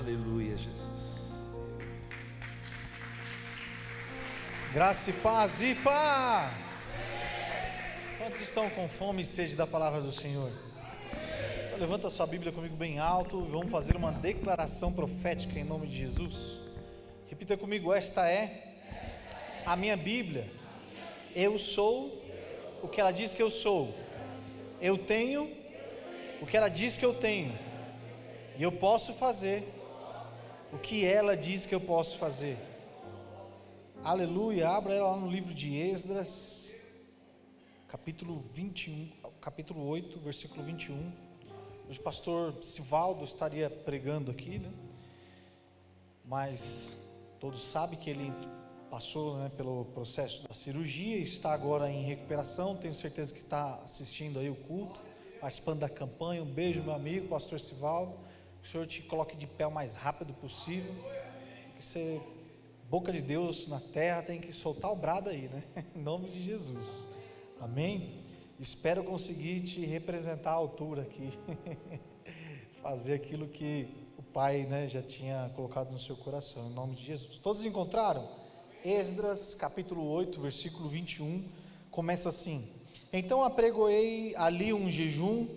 Aleluia, Jesus. Graça e paz, e paz! Quantos estão com fome e sede da palavra do Senhor? Então levanta a sua Bíblia comigo bem alto e vamos fazer uma declaração profética em nome de Jesus. Repita comigo: esta é a minha Bíblia. Eu sou o que ela diz que eu sou. Eu tenho o que ela diz que eu tenho. E eu posso fazer o que ela diz que eu posso fazer. Aleluia. Abra ela lá no livro de Esdras, capítulo 8, versículo 21. Hoje o pastor Sivaldo estaria pregando aqui, né? Mas todos sabem que ele passou, né, pelo processo da cirurgia, está agora em recuperação. Tenho certeza que está assistindo aí o culto, participando da campanha. Um beijo, meu amigo, pastor Sivaldo. Que o Senhor te coloque de pé o mais rápido possível. Que você, boca de Deus na terra, tem que soltar o brado aí, né? Em nome de Jesus. Amém? Espero conseguir te representar à altura aqui. Fazer aquilo que o Pai, né, já tinha colocado no seu coração, em nome de Jesus. Todos encontraram? Esdras, capítulo 8, versículo 21, começa assim: então apregoei ali um jejum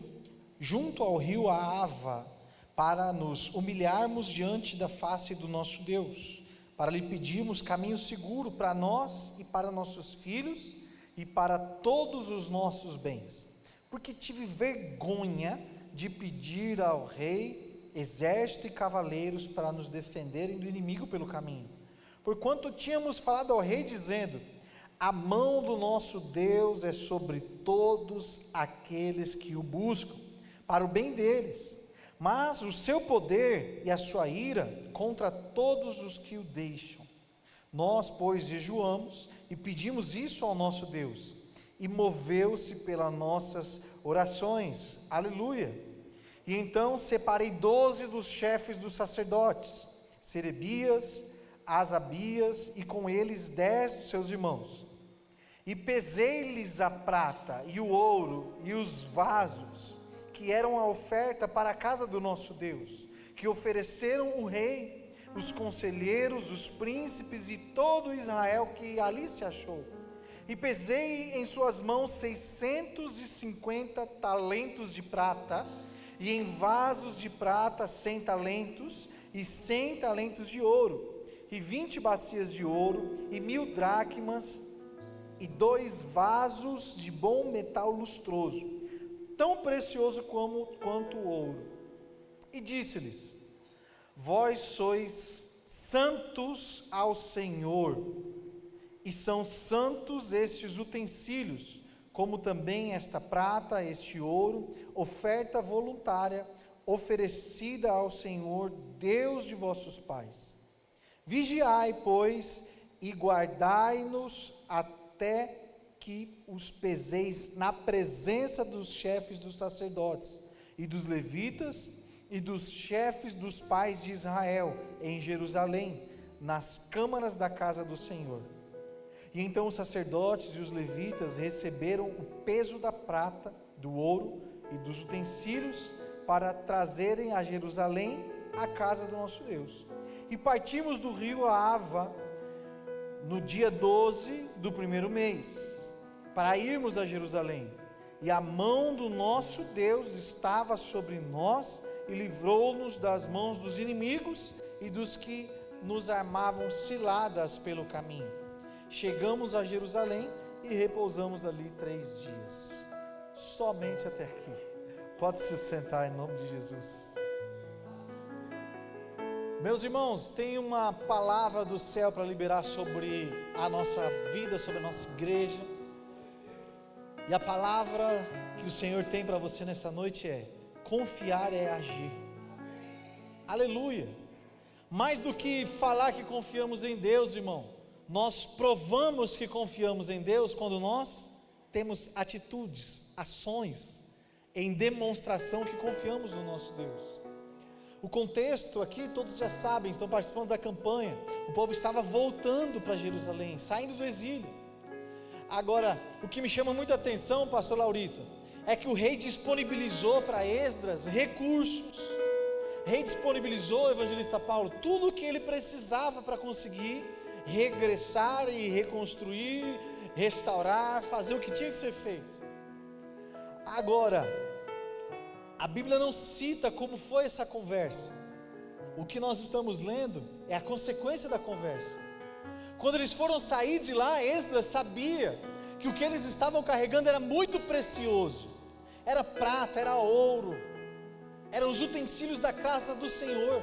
junto ao rio Ahava, para nos humilharmos diante da face do nosso Deus, para lhe pedirmos caminho seguro para nós e para nossos filhos e para todos os nossos bens, porque tive vergonha de pedir ao rei exército e cavaleiros para nos defenderem do inimigo pelo caminho, porquanto tínhamos falado ao rei dizendo: a mão do nosso Deus é sobre todos aqueles que o buscam, para o bem deles, mas o seu poder e a sua ira contra todos os que o deixam. Nós, pois, jejuamos e pedimos isso ao nosso Deus, e moveu-se pelas nossas orações. Aleluia. E então separei 12 dos chefes dos sacerdotes, Serebias, Asabias, e com eles 10 dos seus irmãos, e pesei-lhes a prata e o ouro e os vasos que eram a oferta para a casa do nosso Deus, que ofereceram o rei, os conselheiros, os príncipes e todo Israel que ali se achou. E pesei em suas mãos 650 talentos de prata, e em vasos de prata 100 talentos, e 100 talentos de ouro, e 20 bacias de ouro, e 1000 dracmas, e 2 vasos de bom metal lustroso, tão precioso quanto o ouro. E disse-lhes: vós sois santos ao Senhor, e são santos estes utensílios, como também esta prata, este ouro, oferta voluntária, oferecida ao Senhor, Deus de vossos pais. Vigiai, pois, e guardai-nos até que os peseis na presença dos chefes dos sacerdotes e dos levitas e dos chefes dos pais de Israel em Jerusalém, nas câmaras da casa do Senhor. E então os sacerdotes e os levitas receberam o peso da prata, do ouro e dos utensílios para trazerem a Jerusalém a casa do nosso Deus. E partimos do rio Ahava no dia 12 do primeiro mês, para irmos a Jerusalém, e a mão do nosso Deus estava sobre nós, e livrou-nos das mãos dos inimigos e dos que nos armavam ciladas pelo caminho. Chegamos a Jerusalém e repousamos ali 3 dias, somente até aqui. Pode se sentar em nome de Jesus. Meus irmãos, tem uma palavra do céu para liberar sobre a nossa vida, sobre a nossa igreja. E a palavra que o Senhor tem para você nessa noite é: confiar é agir. Aleluia. Mais do que falar que confiamos em Deus, irmão, nós provamos que confiamos em Deus quando nós temos atitudes, ações, em demonstração que confiamos no nosso Deus. O contexto aqui, todos já sabem, estão participando da campanha. O povo estava voltando para Jerusalém, saindo do exílio. Agora, o que me chama muita atenção, pastor Laurito, é que o rei disponibilizou para Esdras recursos. rei disponibilizou ao evangelista Paulo tudo o que ele precisava para conseguir regressar e reconstruir, restaurar, fazer o que tinha que ser feito. Agora, a Bíblia não cita como foi essa conversa. O que nós estamos lendo é a consequência da conversa. Quando eles foram sair de lá, Esdras sabia que o que eles estavam carregando era muito precioso. Era prata, era ouro, eram os utensílios da casa do Senhor.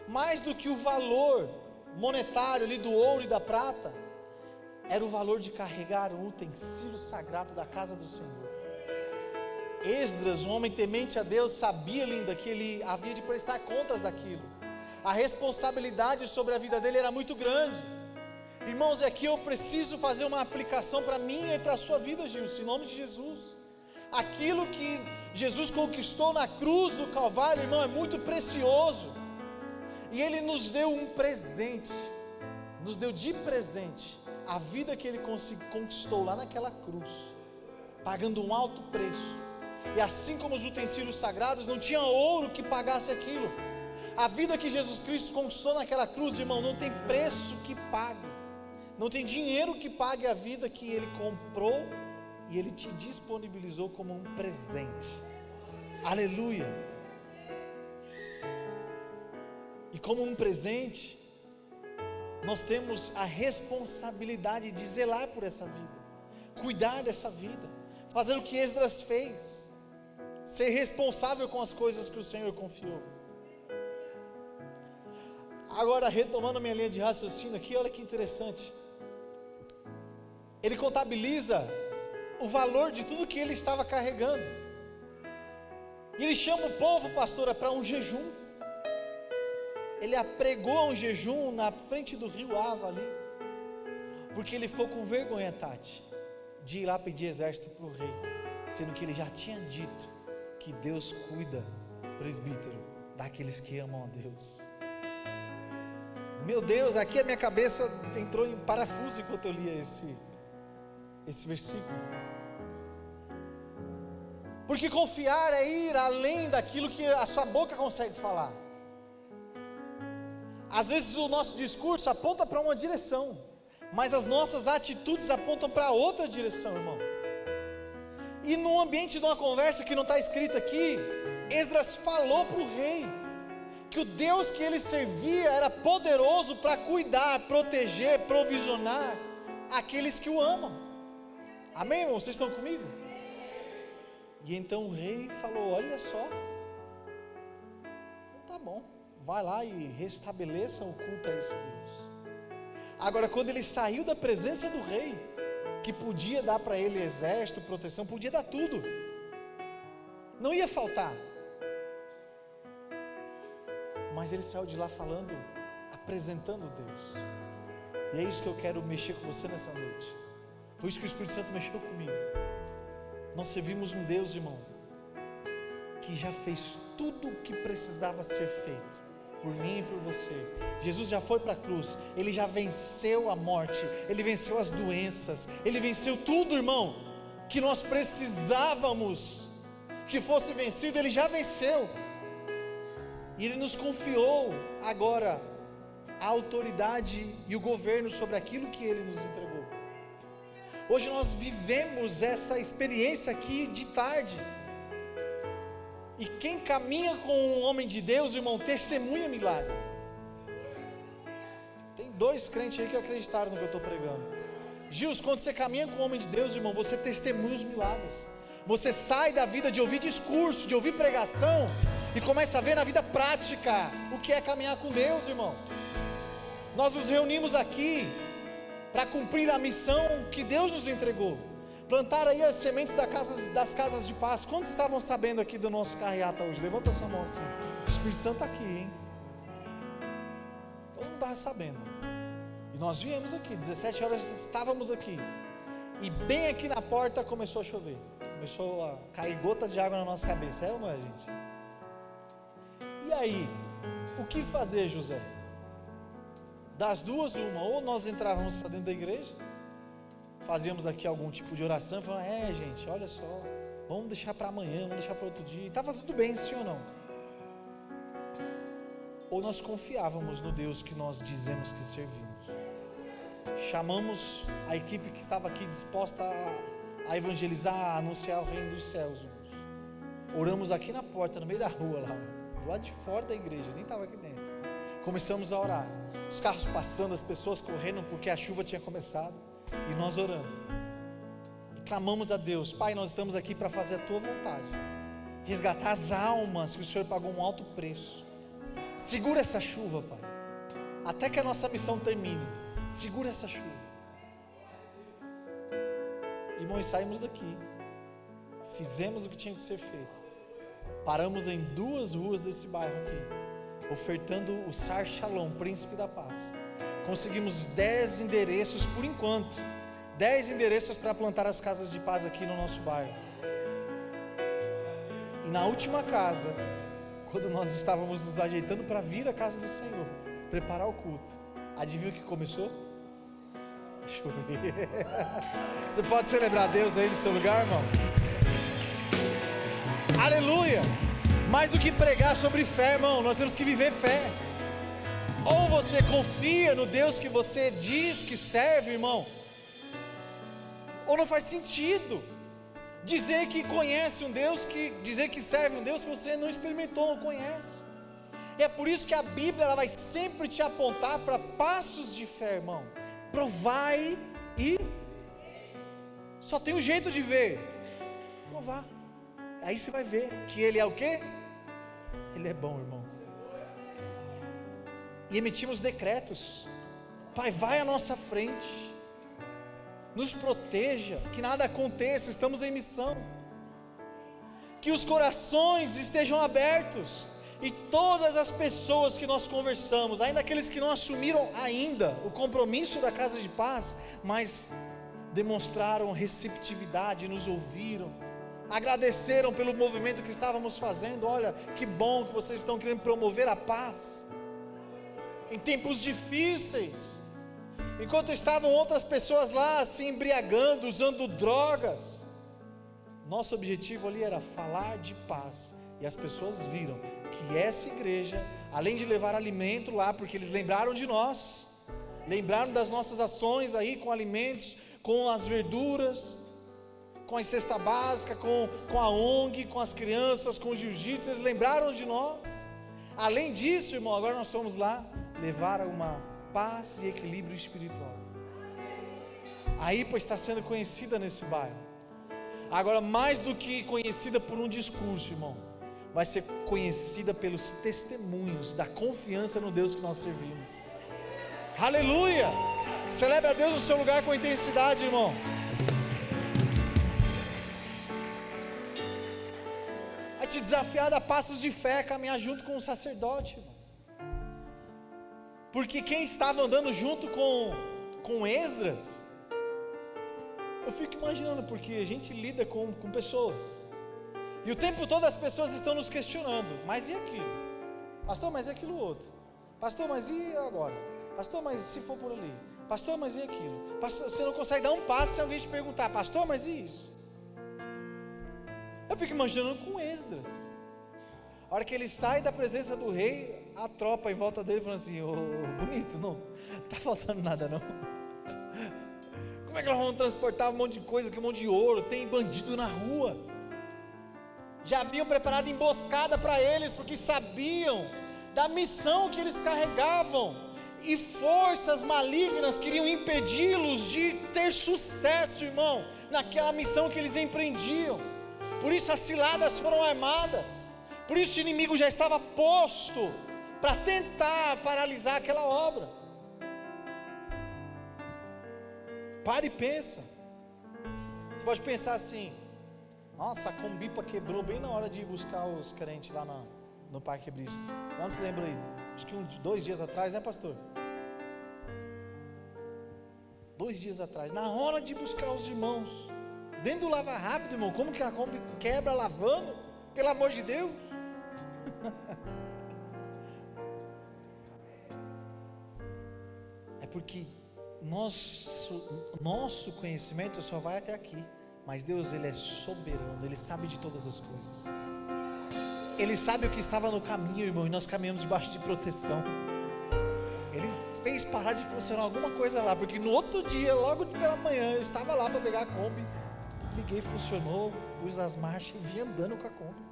Mais do que o valor monetário ali do ouro e da prata, era o valor de carregar um utensílio sagrado da casa do Senhor. Esdras, um homem temente a Deus, sabia, linda, que ele havia de prestar contas daquilo. A responsabilidade sobre a vida dele era muito grande. Irmãos, aqui eu preciso fazer uma aplicação para mim e para a sua vida, Gilson, em nome de Jesus. Aquilo que Jesus conquistou na cruz do Calvário, irmão, é muito precioso. E Ele nos deu um presente, nos deu de presente a vida que Ele conquistou lá naquela cruz, pagando um alto preço. E assim como os utensílios sagrados, não tinha ouro que pagasse aquilo. A vida que Jesus Cristo conquistou naquela cruz, irmão, não tem preço que pague, não tem dinheiro que pague a vida que Ele comprou e Ele te disponibilizou como um presente. Aleluia! E como um presente, nós temos a responsabilidade de zelar por essa vida, cuidar dessa vida, fazer o que Esdras fez, ser responsável com as coisas que o Senhor confiou. Agora, retomando minha linha de raciocínio aqui, olha que interessante. Ele contabiliza o valor de tudo que ele estava carregando. E ele chama o povo, pastora, para um jejum. Ele apregou um jejum na frente do rio Ava ali, porque ele ficou com vergonha, Tati, de ir lá pedir exército para o rei, sendo que ele já tinha dito que Deus cuida, presbítero, daqueles que amam a Deus. Meu Deus, aqui a minha cabeça entrou em parafuso enquanto eu lia esse versículo. Porque confiar é ir além daquilo que a sua boca consegue falar. Às vezes o nosso discurso aponta para uma direção, mas as nossas atitudes apontam para outra direção, irmão. E no ambiente de uma conversa que não está escrita aqui, Esdras falou para o rei que o Deus que ele servia era poderoso para cuidar, proteger, provisionar aqueles que o amam. Amém, irmão? Vocês estão comigo? E então o rei falou: olha só, tá bom, vai lá e restabeleça o culto a esse Deus. Agora, quando ele saiu da presença do rei, que podia dar para ele exército, proteção, podia dar tudo, não ia faltar, mas ele saiu de lá falando, apresentando Deus. E é isso que eu quero mexer com você nessa noite. Foi isso que o Espírito Santo mexeu comigo. Nós servimos um Deus, irmão, que já fez tudo o que precisava ser feito por mim e por você. Jesus já foi para a cruz, Ele já venceu a morte, Ele venceu as doenças, Ele venceu tudo, irmão, que nós precisávamos que fosse vencido, Ele já venceu. E Ele nos confiou agora a autoridade e o governo sobre aquilo que Ele nos entregou. Hoje nós vivemos essa experiência aqui de tarde. E quem caminha com um homem de Deus, irmão, testemunha milagre. Tem 2 crentes aí que acreditaram no que eu estou pregando. Gils, quando você caminha com um homem de Deus, irmão, você testemunha os milagres. Você sai da vida de ouvir discurso, de ouvir pregação, e começa a ver na vida prática o que é caminhar com Deus, irmão. Nós nos reunimos aqui para cumprir a missão que Deus nos entregou, plantar aí as sementes das casas de paz. Quantos estavam sabendo aqui do nosso carreata hoje? Levanta a sua mão assim. O Espírito Santo está aqui, hein? Todo mundo estava sabendo. E nós viemos aqui, 17 horas estávamos aqui, e bem aqui na porta começou a chover, começou a cair gotas de água na nossa cabeça, é ou não é, gente? E aí, o que fazer, José? Das duas, uma, ou nós entrávamos para dentro da igreja, fazíamos aqui algum tipo de oração, falando: gente, olha só, vamos deixar para amanhã, vamos deixar para outro dia, e estava tudo bem, sim ou não? ou nós confiávamos no Deus que nós dizemos que servimos? Chamamos a equipe que estava aqui disposta a evangelizar, a anunciar o reino dos céus, irmãos. Oramos aqui na porta, no meio da rua lá, do lado de fora da igreja, nem estava aqui dentro. Começamos a orar, os carros passando, as pessoas correndo porque a chuva tinha começado, e nós orando, e clamamos a Deus: Pai, nós estamos aqui para fazer a Tua vontade, resgatar as almas que o Senhor pagou um alto preço. Segura essa chuva, Pai, até que a nossa missão termine. Segura essa chuva. Irmãos, saímos daqui, fizemos o que tinha que ser feito, paramos em 2 ruas desse bairro aqui, ofertando o Sar Shalom, Príncipe da Paz. Conseguimos 10 endereços por enquanto, 10 endereços para plantar as casas de paz aqui no nosso bairro. E na última casa, quando nós estávamos nos ajeitando para vir à casa do Senhor, preparar o culto, adivinha o que começou? A chover. Você pode celebrar Deus aí no seu lugar, irmão? Aleluia! Mais do que pregar sobre fé, irmão, nós temos que viver fé. Ou você confia no Deus que você diz que serve, irmão, ou não faz sentido dizer que conhece um Deus, dizer que serve um Deus que você não experimentou, não conhece. E é por isso que a Bíblia ela vai sempre te apontar para passos de fé, irmão. Provai e só tem um jeito de ver, provar. Aí você vai ver que Ele é o quê? Ele é bom, irmão. E emitimos decretos: Pai, vai à nossa frente, nos proteja, que nada aconteça, estamos em missão, que os corações estejam abertos, e todas as pessoas que nós conversamos, ainda aqueles que não assumiram ainda o compromisso da casa de paz, mas demonstraram receptividade, nos ouviram, agradeceram pelo movimento que estávamos fazendo. Olha, que bom que vocês estão querendo promover a paz em tempos difíceis, enquanto estavam outras pessoas lá se embriagando, usando drogas. Nosso objetivo ali era falar de paz, e as pessoas viram que essa igreja, além de levar alimento lá, porque eles lembraram de nós, lembraram das nossas ações aí com alimentos, com as verduras, com a cesta básica, com a ONG, com as crianças, com o jiu-jitsu, eles lembraram de nós. Além disso, irmão, agora nós fomos lá levar uma paz e equilíbrio espiritual. A IPA está sendo conhecida nesse bairro. Agora, mais do que conhecida por um discurso, irmão, vai ser conhecida pelos testemunhos da confiança no Deus que nós servimos. Aleluia! Celebre a Deus no seu lugar com intensidade, irmão. Vai te desafiar a dar passos de fé, caminhar junto com o sacerdote, irmão. Porque quem estava andando junto com Esdras, eu fico imaginando, porque a gente lida com pessoas, e o tempo todo as pessoas estão nos questionando: mas e aquilo? Pastor, mas e aquilo outro? Pastor, mas e agora? Pastor, mas se for por ali? Pastor, mas e aquilo? Pastor, você não consegue dar um passo se alguém te perguntar: pastor, mas e isso? Eu fico imaginando com Esdras. A hora que ele sai da presença do rei, a tropa em volta dele falando assim: ô, bonito, não está faltando nada não. Como é que nós vamos transportar um monte de coisa aqui, um monte de ouro, tem bandido na rua. Já haviam preparado emboscada para eles, porque sabiam da missão que eles carregavam, e forças malignas queriam impedi-los de ter sucesso, irmão, naquela missão que eles empreendiam. Por isso as ciladas foram armadas, por isso o inimigo já estava posto para tentar paralisar aquela obra. Pare e pensa. Você pode pensar assim: nossa, a Combipa quebrou bem na hora de ir buscar os crentes lá no Parque Bristo. Quantos lembram aí? Acho que 2 dias atrás, né, pastor? 2 dias atrás, na hora de buscar os irmãos, dentro do Lava Rápido, irmão. Como que a Kombi quebra lavando? Pelo amor de Deus. É porque nosso conhecimento só vai até aqui, mas Deus, Ele é soberano, Ele sabe de todas as coisas. Ele sabe o que estava no caminho, irmão, e nós caminhamos debaixo de proteção. Ele fez parar de funcionar alguma coisa lá, porque no outro dia, logo pela manhã, eu estava lá para pegar a Kombi, liguei, funcionou, pus as marchas e vim andando com a Kombi.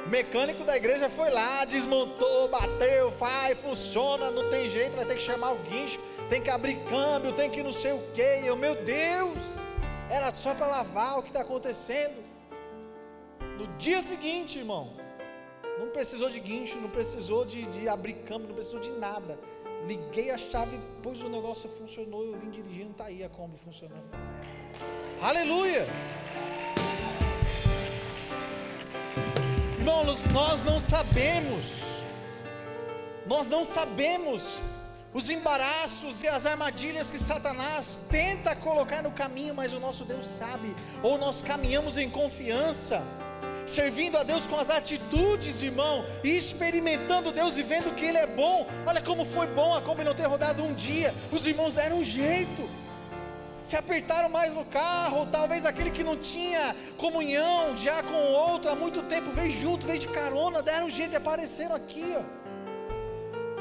O mecânico da igreja foi lá, desmontou, bateu, funciona, não tem jeito, vai ter que chamar o guincho, tem que abrir câmbio, tem que não sei o que. Eu, meu Deus, era só para lavar. O que está acontecendo? No dia seguinte, irmão, não precisou de guincho, não precisou de abrir câmbio, não precisou de nada. Liguei a chave, pus o negócio, funcionou, eu vim dirigindo, está aí a Kombi funcionando. Aleluia! Irmãos, nós não sabemos os embaraços e as armadilhas que Satanás tenta colocar no caminho, mas o nosso Deus sabe. Ou nós caminhamos em confiança, servindo a Deus com as atitudes, irmão, e experimentando Deus e vendo que Ele é bom. Olha como foi bom a Kombi não ter rodado um dia, os irmãos deram um jeito, se apertaram mais no carro, ou talvez aquele que não tinha comunhão já com o outro há muito tempo, veio junto, veio de carona, deram um jeito e apareceram aqui, ó.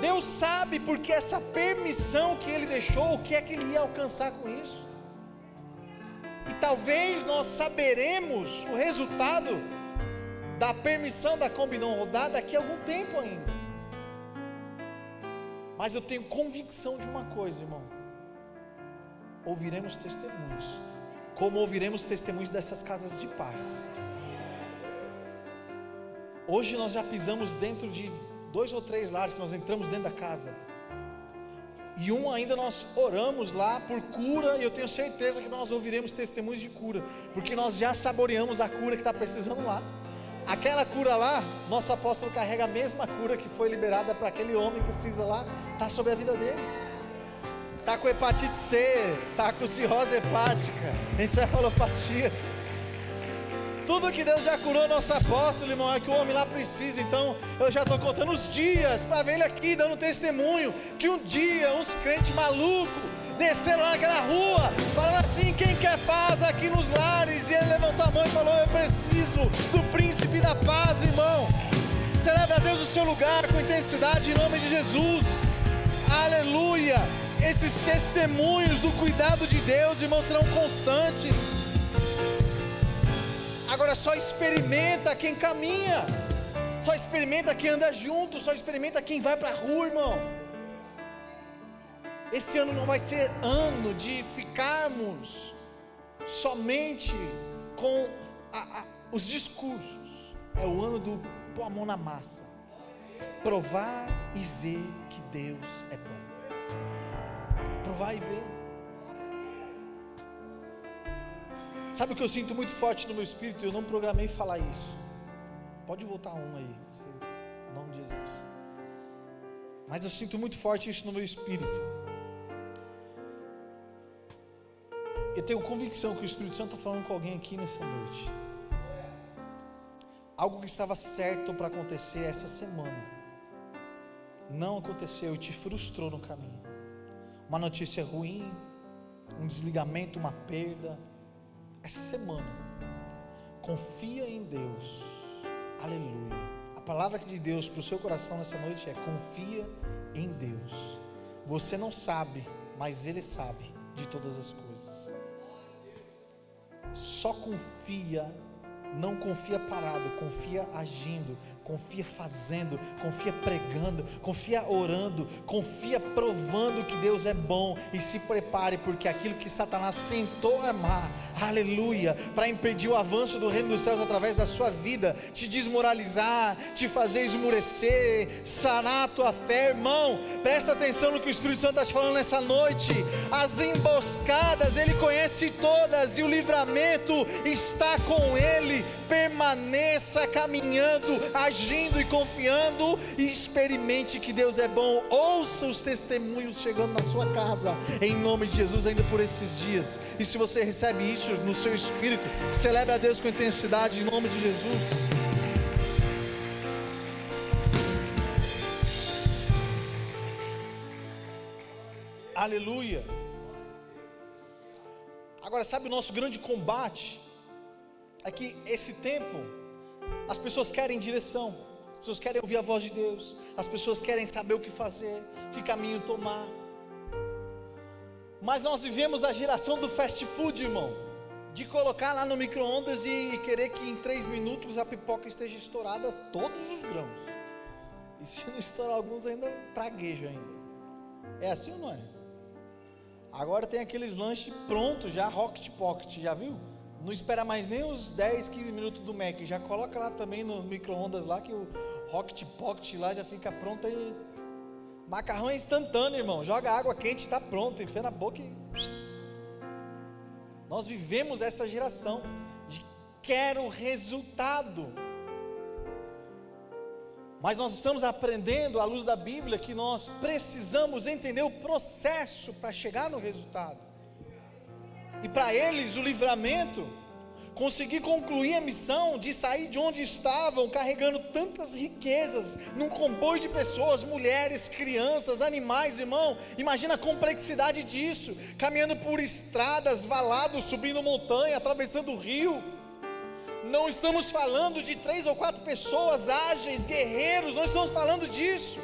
Deus sabe porque essa permissão que Ele deixou, o que é que Ele ia alcançar com isso. E talvez nós saberemos o resultado da permissão da Kombi não rodar daqui a algum tempo ainda. Mas eu tenho convicção de uma coisa, irmão: ouviremos testemunhos, como ouviremos testemunhos dessas casas de paz. Hoje nós já pisamos dentro de 2 ou 3 lares, que nós entramos dentro da casa, e ainda nós oramos lá por cura, e eu tenho certeza que nós ouviremos testemunhos de cura, porque nós já saboreamos a cura que está precisando lá. Aquela cura lá, nosso apóstolo carrega a mesma cura que foi liberada para aquele homem que precisa lá, está sobre a vida dele. Está com hepatite C, está com cirrose hepática, encefalopatia. Tudo que Deus já curou nosso apóstolo, irmão, é que o homem lá precisa. Então eu já estou contando os dias para ver ele aqui dando testemunho, que um dia uns crentes malucos desceram lá naquela rua, falando assim: quem quer paz aqui nos lares? E ele levantou a mão e falou: eu preciso do príncipe da paz, irmão. Celebre a Deus no seu lugar com intensidade, em nome de Jesus. Aleluia. Esses testemunhos do cuidado de Deus, irmãos, serão constantes. Agora só experimenta quem caminha, só experimenta quem anda junto, só experimenta quem vai para a rua, irmão. Esse ano não vai ser ano de ficarmos somente com os discursos. É o ano do pôr a mão na massa, provar e ver que Deus é bom. Provar e ver. Sabe o que eu sinto muito forte no meu espírito? Eu não programei falar isso. Pode voltar um aí, em nome de Jesus. Mas eu sinto muito forte isso no meu espírito. Eu tenho convicção que o Espírito Santo está falando com alguém aqui nessa noite. Algo que estava certo para acontecer essa semana não aconteceu e te frustrou no caminho. Uma notícia ruim, um desligamento, uma perda. Essa semana, confia em Deus. Aleluia. A palavra de Deus para o seu coração nessa noite é: confia em Deus. Você não sabe, mas Ele sabe de todas as coisas. Só confia. Não confia parado, confia agindo, confia fazendo, confia pregando, confia orando, confia provando que Deus é bom. E se prepare, porque aquilo que Satanás tentou armar, aleluia, para impedir o avanço do reino dos céus através da sua vida, te desmoralizar, te fazer esmurecer, sanar a tua fé, irmão, presta atenção no que o Espírito Santo está te falando nessa noite. As emboscadas Ele conhece todas, e o livramento está com Ele. Permaneça caminhando, agindo e confiando, e experimente que Deus é bom. Ouça os testemunhos chegando na sua casa, em nome de Jesus, ainda por esses dias. E se você recebe isso no seu espírito, celebre a Deus com intensidade, em nome de Jesus. Aleluia. Agora, sabe o nosso grande combate? É que esse tempo, As pessoas querem direção, as pessoas querem ouvir a voz de Deus, as pessoas querem saber o que fazer, que caminho tomar. Mas nós vivemos a geração do fast food, irmão, de colocar lá no micro-ondas e querer que em 3 minutos a pipoca esteja estourada todos os grãos. E se não estourar alguns ainda, pragueja ainda. É assim ou não é? Agora tem aqueles lanches prontos já, Rocket Pocket, já viu? Não espera mais nem os 10, 15 minutos do Mac, já coloca lá também no micro-ondas lá, que o Rocket Pocket lá já fica pronto aí. Macarrão é instantâneo, irmão, joga água quente e está pronto, enfia na boca e... Nós vivemos essa geração de quero resultado. Mas nós estamos aprendendo à luz da Bíblia que nós precisamos entender o processo para chegar no resultado. E para eles o livramento, conseguir concluir a missão de sair de onde estavam, carregando tantas riquezas, num comboio de pessoas, mulheres, crianças, animais, irmão, imagina a complexidade disso, caminhando por estradas, valados, subindo montanha, atravessando o rio. Não estamos falando de 3 ou 4 pessoas ágeis, guerreiros, não estamos falando disso.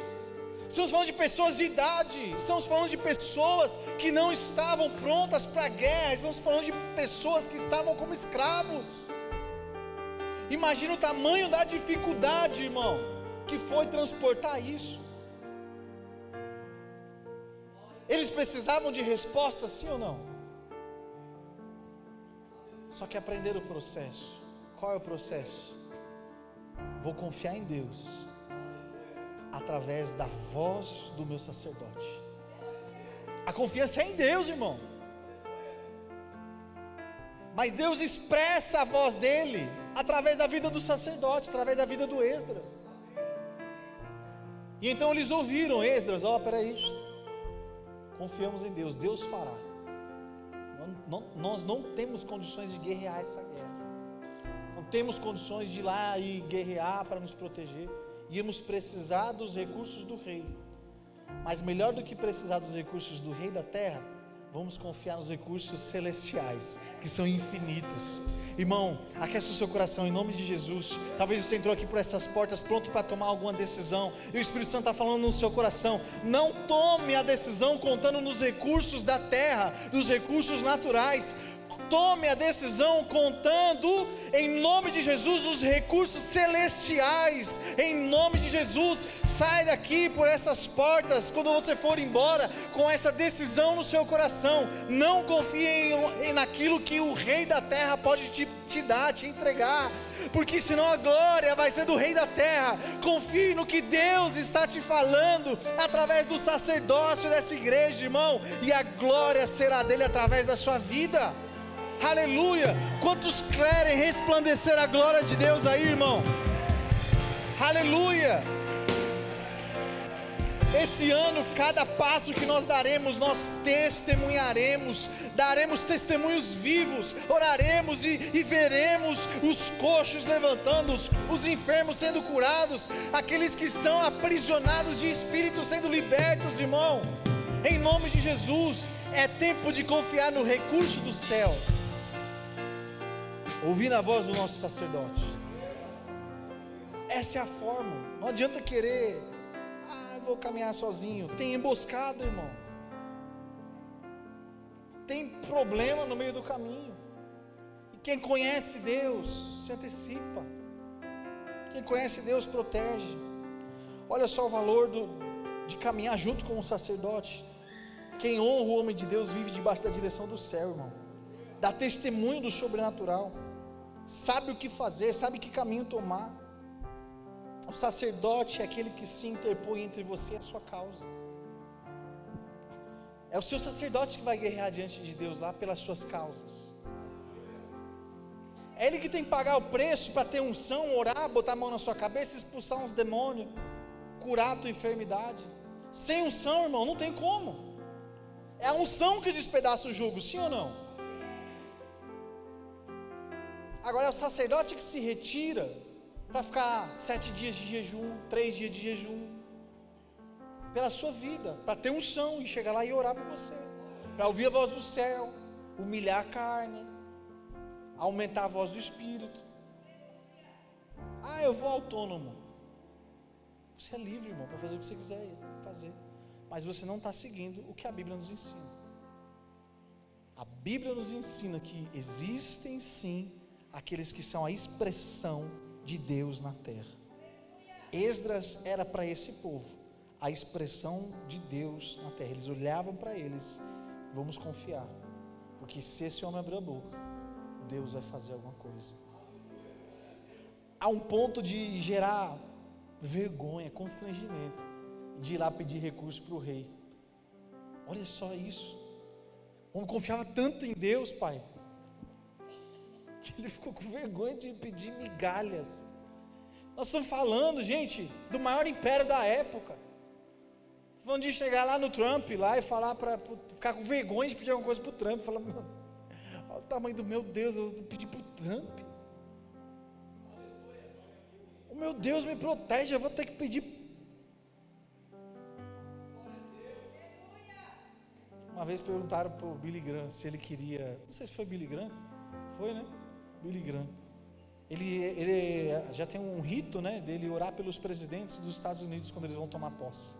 Estamos falando de pessoas de idade, estamos falando de pessoas que não estavam prontas para a guerra, estamos falando de pessoas que estavam como escravos. Imagina o tamanho da dificuldade, irmão, que foi transportar isso. Eles precisavam de resposta, sim ou não? Só que aprenderam o processo. Qual é o processo? Vou confiar em Deus através da voz do meu sacerdote. A confiança é em Deus, irmão. Mas Deus expressa a voz dele através da vida do sacerdote, através da vida do Esdras. E então eles ouviram: Esdras, peraí, confiamos em Deus, Deus fará. Nós não temos condições de guerrear essa guerra. Não temos condições de ir lá e guerrear para nos proteger. Íamos precisar dos recursos do rei. Mas melhor do que precisar dos recursos do rei da terra, vamos confiar nos recursos celestiais, que são infinitos. Irmão, aquece o seu coração em nome de Jesus. Talvez você entrou aqui por essas portas pronto para tomar alguma decisão, e o Espírito Santo está falando no seu coração: não tome a decisão contando nos recursos da terra, dos recursos naturais. Tome a decisão contando, em nome de Jesus, nos recursos celestiais. Em nome de Jesus, sai daqui por essas portas, quando você for embora, com essa decisão no seu coração. Não confie naquilo que o rei da terra pode te dar, te entregar, porque senão a glória vai ser do rei da terra. Confie no que Deus está te falando, através do sacerdócio dessa igreja, irmão, e a glória será dele através da sua vida. Aleluia! Quantos querem resplandecer a glória de Deus aí, irmão? Aleluia! Esse ano, cada passo que nós daremos, nós testemunharemos, daremos testemunhos vivos, oraremos e veremos os coxos levantando, os enfermos sendo curados, aqueles que estão aprisionados de espírito sendo libertos, irmão. Em nome de Jesus, é tempo de confiar no recurso do céu, ouvindo a voz do nosso sacerdote. Essa é a forma. Não adianta querer, eu vou caminhar sozinho. Tem emboscada, irmão. Tem problema no meio do caminho. E quem conhece Deus se antecipa. Quem conhece Deus protege. Olha só o valor de caminhar junto com o sacerdote. Quem honra o homem de Deus vive debaixo da direção do céu, irmão. Dá testemunho do sobrenatural. Sabe o que fazer, sabe que caminho tomar. O sacerdote é aquele que se interpõe entre você e a sua causa. É o seu sacerdote que vai guerrear diante de Deus lá pelas suas causas. É ele que tem que pagar o preço para ter unção, orar, botar a mão na sua cabeça, expulsar uns demônios, curar a tua enfermidade. Sem unção, irmão, não tem como. É a unção que despedaça o jugo, sim ou não? Agora é o sacerdote que se retira para ficar 7 dias de jejum, 3 dias de jejum, pela sua vida, para ter unção e chegar lá e orar por você, para ouvir a voz do céu, humilhar a carne, aumentar a voz do Espírito. eu vou autônomo. Você é livre, irmão, para fazer o que você quiser fazer, mas você não está seguindo o que a Bíblia nos ensina. A Bíblia nos ensina que existem sim aqueles que são a expressão de Deus na terra. Esdras era para esse povo a expressão de Deus na terra. Eles olhavam para eles: vamos confiar, porque se esse homem abrir a boca, Deus vai fazer alguma coisa. Há um ponto de gerar vergonha, constrangimento, de ir lá pedir recurso para o rei. Olha só isso. O homem confiava tanto em Deus, pai, que ele ficou com vergonha de pedir migalhas. Nós estamos falando, gente, do maior império da época. Falando de chegar lá no Trump lá e falar para ficar com vergonha de pedir alguma coisa para o Trump. Falar: mano, olha o tamanho do meu Deus, eu vou pedir para o Trump. O meu Deus me protege, eu vou ter que pedir. Uma vez perguntaram para o Billy Graham se ele queria, não sei se foi Billy Graham, foi, né? Billy Graham. Ele já tem um rito, né, dele orar pelos presidentes dos Estados Unidos quando eles vão tomar posse.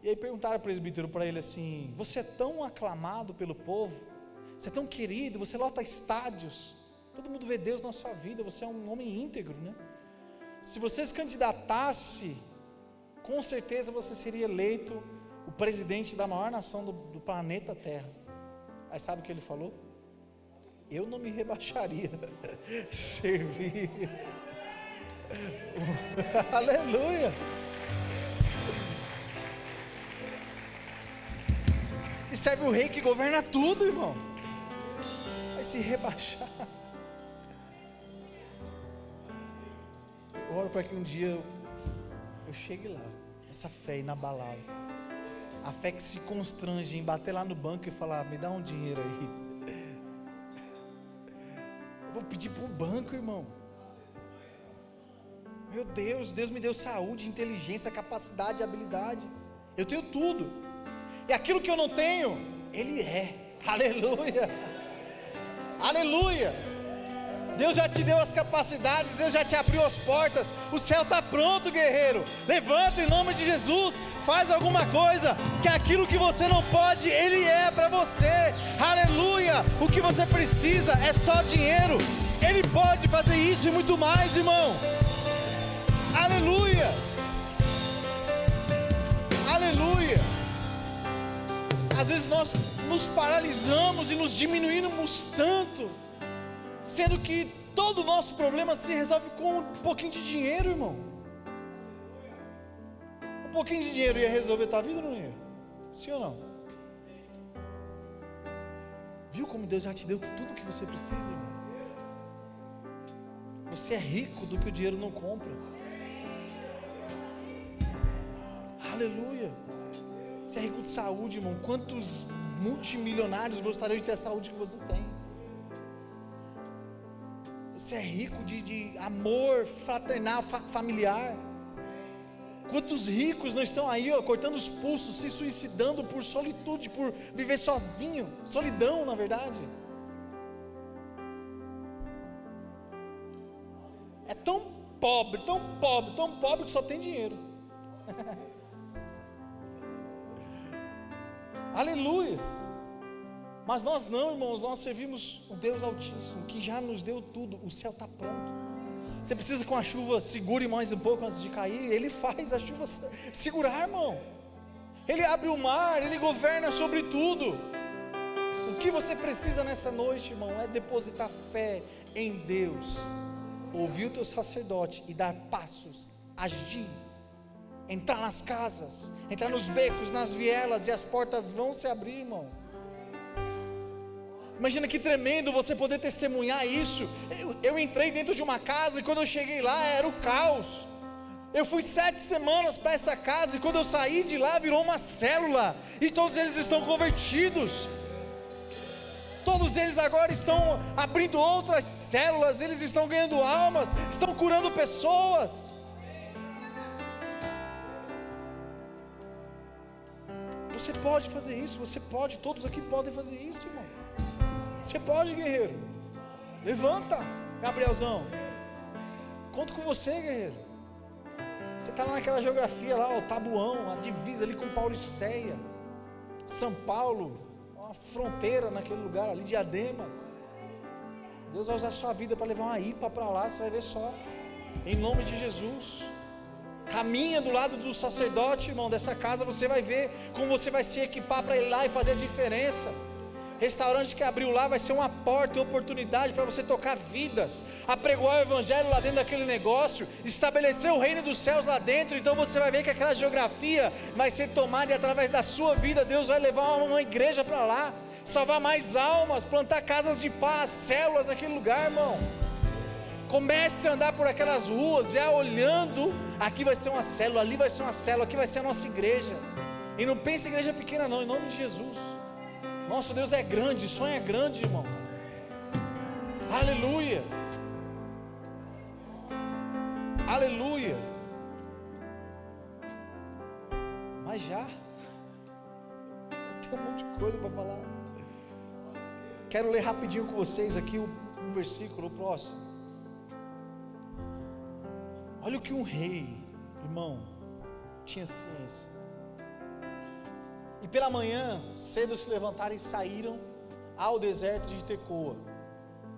E aí perguntaram para o presbítero para ele assim: você é tão aclamado pelo povo, você é tão querido, você lota estádios, todo mundo vê Deus na sua vida, você é um homem íntegro, né? Se você se candidatasse, com certeza você seria eleito o presidente da maior nação do planeta Terra. Aí sabe o que ele falou? Eu não me rebaixaria servir. Aleluia. E serve o rei que governa tudo, irmão. Vai se rebaixar. Eu oro para que um dia eu chegue lá, essa fé inabalável, a fé que se constrange em bater lá no banco e falar: me dá um dinheiro aí. Eu vou pedir para o banco, irmão. Meu Deus, Deus me deu saúde, inteligência, capacidade, habilidade. Eu tenho tudo. E aquilo que eu não tenho, Ele é. Aleluia. Aleluia. Deus já te deu as capacidades, Deus já te abriu as portas. O céu está pronto, guerreiro. Levanta em nome de Jesus. Faz alguma coisa, que aquilo que você não pode, Ele é para você. Aleluia. O que você precisa é só dinheiro. Ele pode fazer isso e muito mais, irmão. Aleluia. Aleluia. Às vezes nós nos paralisamos e nos diminuímos tanto, sendo que todo o nosso problema se resolve com um pouquinho de dinheiro, irmão. Um pouquinho de dinheiro ia resolver a tua vida ou não ia? Sim ou não? Viu como Deus já te deu tudo o que você precisa, irmão? Você é rico do que o dinheiro não compra. Aleluia. Você é rico de saúde, irmão. Quantos multimilionários gostariam de ter a saúde que você tem? Você é rico de amor fraternal, familiar. Quantos ricos não estão aí, cortando os pulsos, se suicidando por solitude, por viver sozinho, solidão, na verdade. É tão pobre, tão pobre, tão pobre que só tem dinheiro. Aleluia. Mas nós não, irmãos, nós servimos o Deus Altíssimo, que já nos deu tudo. O céu está pronto. Você precisa que a chuva segure mais um pouco antes de cair. Ele faz a chuva segurar, irmão. Ele abre o mar, Ele governa sobre tudo. O que você precisa nessa noite, irmão, é depositar fé em Deus, ouvir o teu sacerdote e dar passos, agir, entrar nas casas, entrar nos becos, nas vielas, e as portas vão se abrir, irmão. Imagina que tremendo você poder testemunhar isso. Eu entrei dentro de uma casa e quando eu cheguei lá era o caos. Eu fui 7 semanas para essa casa e quando eu saí de lá virou uma célula, e todos eles estão convertidos. Todos eles agora estão abrindo outras células, eles estão ganhando almas, estão curando pessoas. Você pode fazer isso, você pode, todos aqui podem fazer isso, irmão. Você pode, guerreiro. Levanta, Gabrielzão. Conto com você, guerreiro. Você está lá naquela geografia lá, o Tabuão, a divisa ali com Paulicéia, São Paulo, uma fronteira naquele lugar ali, Diadema. Deus vai usar a sua vida para levar uma IPA para lá, você vai ver só. Em nome de Jesus. Caminha do lado do sacerdote, irmão, dessa casa, você vai ver como você vai se equipar para ir lá e fazer a diferença. Restaurante que abriu lá vai ser uma porta e oportunidade para você tocar vidas, apregoar o evangelho lá dentro daquele negócio, estabelecer o reino dos céus lá dentro. Então você vai ver que aquela geografia vai ser tomada e através da sua vida Deus vai levar uma igreja para lá, salvar mais almas, plantar casas de paz, células naquele lugar, irmão. Comece a andar por aquelas ruas já olhando, aqui vai ser uma célula, ali vai ser uma célula, aqui vai ser a nossa igreja. E não pense em igreja pequena não, em nome de Jesus. Nosso Deus é grande, sonho é grande, irmão. Aleluia. Aleluia. Mas já tem um monte de coisa para falar. Quero ler rapidinho com vocês aqui um versículo, o próximo. Olha o que um rei, irmão, tinha ciência. E pela manhã, cedo se levantaram e saíram ao deserto de Tecoa.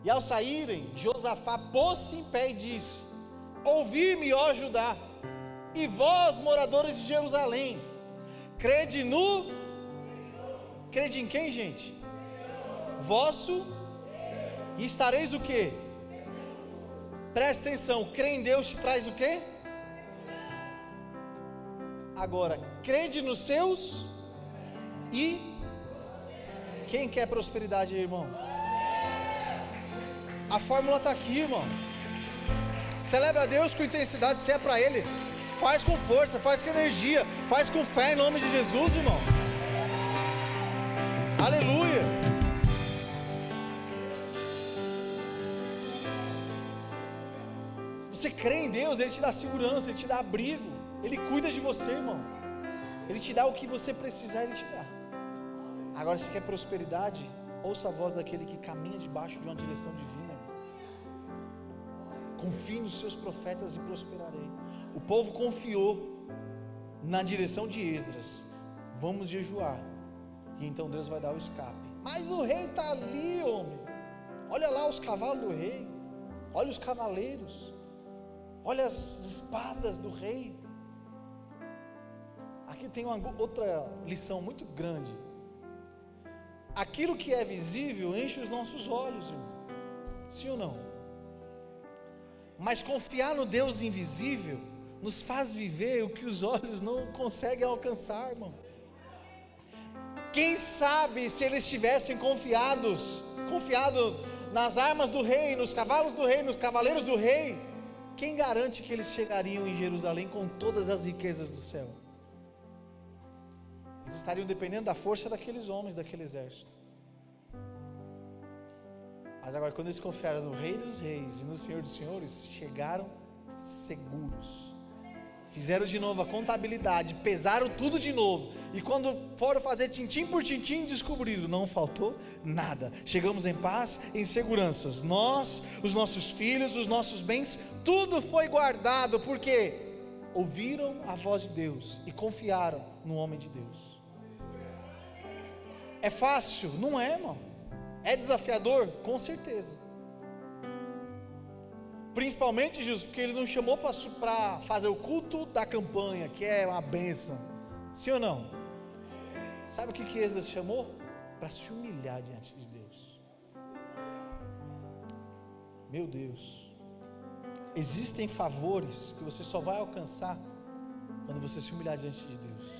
E ao saírem, Josafá pôs-se em pé e disse: ouvi-me, ó Judá, e vós, moradores de Jerusalém, crede em quem, gente? Vosso, e estareis o quê? Presta atenção, crer em Deus te traz o quê? Agora, crede nos seus. E quem quer prosperidade, irmão? A fórmula está aqui, irmão. Celebra a Deus com intensidade, se é para Ele, faz com força, faz com energia, faz com fé em nome de Jesus, irmão. Aleluia. Se você crê em Deus, Ele te dá segurança, Ele te dá abrigo, Ele cuida de você, irmão. Ele te dá o que você precisar, Ele te dá. Agora, se quer prosperidade, ouça a voz daquele que caminha debaixo de uma direção divina. Confie nos seus profetas e prosperarei. O povo confiou na direção de Esdras. Vamos jejuar, e então Deus vai dar o escape. Mas o rei está ali, homem. Olha lá os cavalos do rei. Olha os cavaleiros. Olha as espadas do rei. Aqui tem uma outra lição muito grande. Aquilo que é visível enche os nossos olhos, irmão. Sim ou não? Mas confiar no Deus invisível nos faz viver o que os olhos não conseguem alcançar, irmão. Quem sabe se eles tivessem confiado nas armas do rei, nos cavalos do rei, nos cavaleiros do rei, quem garante que eles chegariam em Jerusalém com todas as riquezas do céu? Eles estariam dependendo da força daqueles homens, daquele exército. Mas agora, quando eles confiaram no Rei dos Reis e no Senhor dos Senhores, chegaram seguros. Fizeram de novo a contabilidade, pesaram tudo de novo. E quando foram fazer tintim por tintim, descobriram, não faltou nada. Chegamos em paz, em seguranças. Nós, os nossos filhos, os nossos bens, tudo foi guardado, porque ouviram a voz de Deus e confiaram no homem de Deus. É fácil? Não é, irmão. É desafiador? Com certeza. Principalmente, Jesus, porque Ele nos chamou para fazer o culto da campanha, que é uma bênção. Sim ou não? Sabe o que Esdras chamou? Para se humilhar diante de Deus. Meu Deus. Existem favores que você só vai alcançar quando você se humilhar diante de Deus.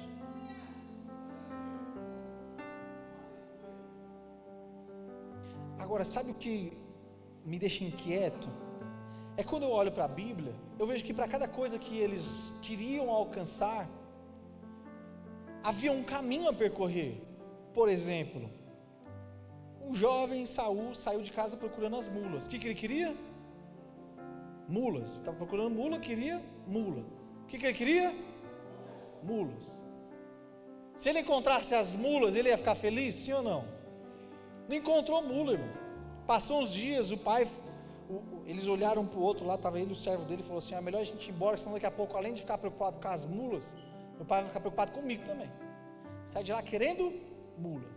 Agora, sabe o que me deixa inquieto? É quando eu olho para a Bíblia, eu vejo que para cada coisa que eles queriam alcançar, havia um caminho a percorrer. Por exemplo, um jovem Saul saiu de casa procurando as mulas. O que ele queria? Mulas. Ele estava procurando mula, queria mula. O que ele queria? Mulas. Se ele encontrasse as mulas, ele ia ficar feliz? Sim ou não? Não encontrou mula, irmão. Passou uns dias, o pai, eles olharam um para o outro, lá estava ele e o servo dele, e falou assim: é melhor a gente ir embora, senão daqui a pouco, além de ficar preocupado com as mulas, meu pai vai ficar preocupado comigo também. Sai de lá querendo mula.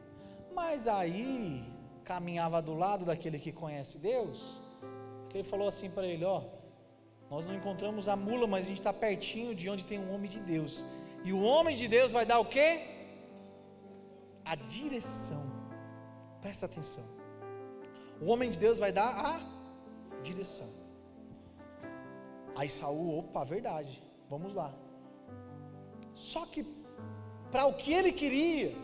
Mas aí, caminhava do lado daquele que conhece Deus, que ele falou assim para ele: ó, nós não encontramos a mula, mas a gente está pertinho de onde tem um homem de Deus, e o homem de Deus vai dar o quê? A direção. Presta atenção, o homem de Deus vai dar a direção. Aí Saul, opa, verdade, vamos lá. Só que para o que ele queria,